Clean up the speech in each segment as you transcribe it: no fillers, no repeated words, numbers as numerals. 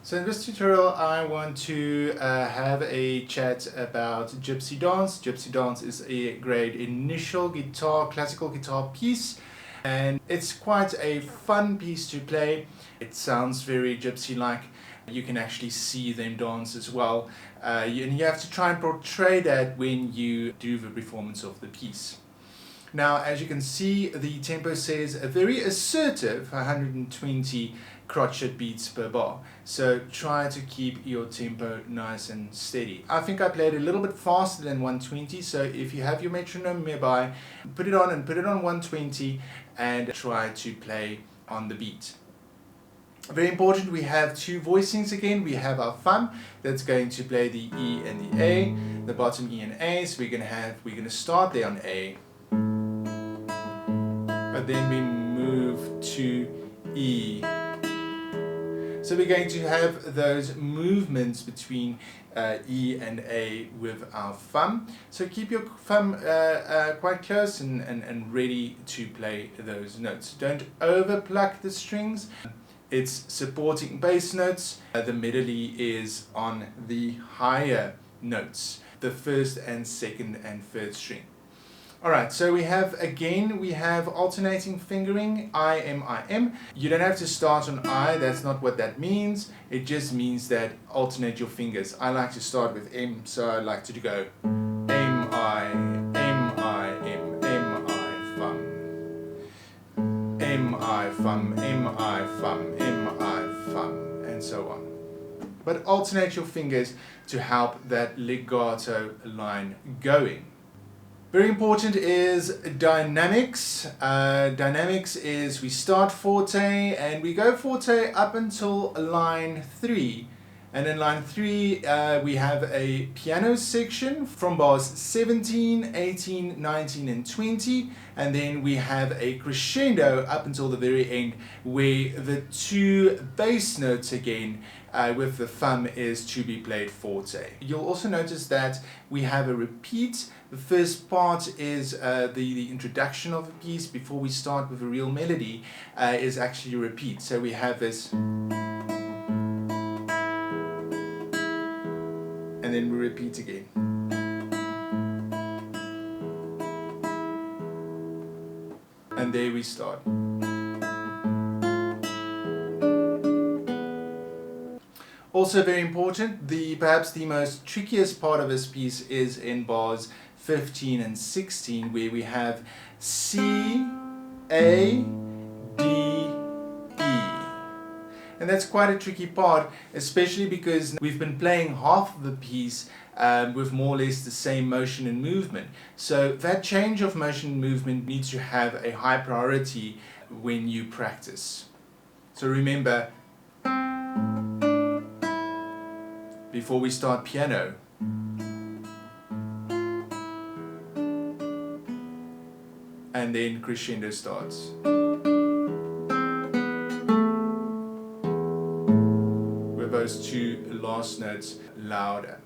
So in this tutorial I want to have a chat about Gypsy Dance. Gypsy Dance is a grade initial classical guitar piece, and it's quite a fun piece to play. It sounds very gypsy-like. You can actually see them dance as well, and you have to try and portray that when you do the performance of the piece. Now, as you can see, the tempo says a very assertive 120 crotchet beats per bar. So try to keep your tempo nice and steady. I think I played a little bit faster than 120, so if you have your metronome nearby, put it on 120 and try to play on the beat. Very important, we have two voicings again. We have our thumb that's going to play the E and the A, the bottom E and A, so we're going to start there on A. But then we move to E. So we're going to have those movements between E and A with our thumb. So keep your thumb quite close and ready to play those notes. Don't over pluck the strings. It's supporting bass notes. The melody is on the higher notes, the first and second and third string. Alright, so we have alternating fingering, I, M, I, M. You don't have to start on I, that's not what that means. It just means that alternate your fingers. I like to start with M, so I like to go M, I, M, I, M, M, I, thumb. M, I, thumb, M, I, thumb, M, I, thumb, and so on. But alternate your fingers to help that legato line going. Very important is dynamics. Dynamics is we start forte and we go forte up until line 3. And in line 3 we have a piano section from bars 17, 18, 19 and 20. And then we have a crescendo up until the very end where the two bass notes again with the thumb is to be played forte. You'll also notice that we have a repeat. The first part is the introduction of the piece before we start with a real melody is actually a repeat. So we have this, and then we repeat again. And there we start. Also very important, perhaps the most trickiest part of this piece is in bars 15 and 16, where we have C, A, D, E. And that's quite a tricky part, especially because we've been playing half of the piece with more or less the same motion and movement. So that change of motion and movement needs to have a high priority when you practice. So remember, before we start piano, and then crescendo starts. With those two last notes louder.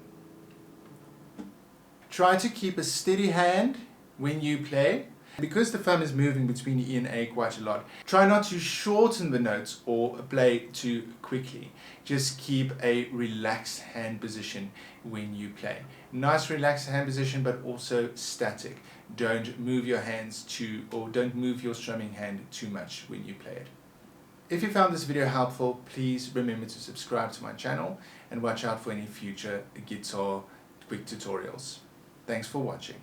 Try to keep a steady hand when you play. Because the thumb is moving between E and A quite a lot, try not to shorten the notes or play too quickly. Just keep a relaxed hand position when you play. Nice relaxed hand position, but also static. Don't move your hands don't move your strumming hand too much when you play it. If you found this video helpful, please remember to subscribe to my channel and watch out for any future guitar quick tutorials. Thanks for watching.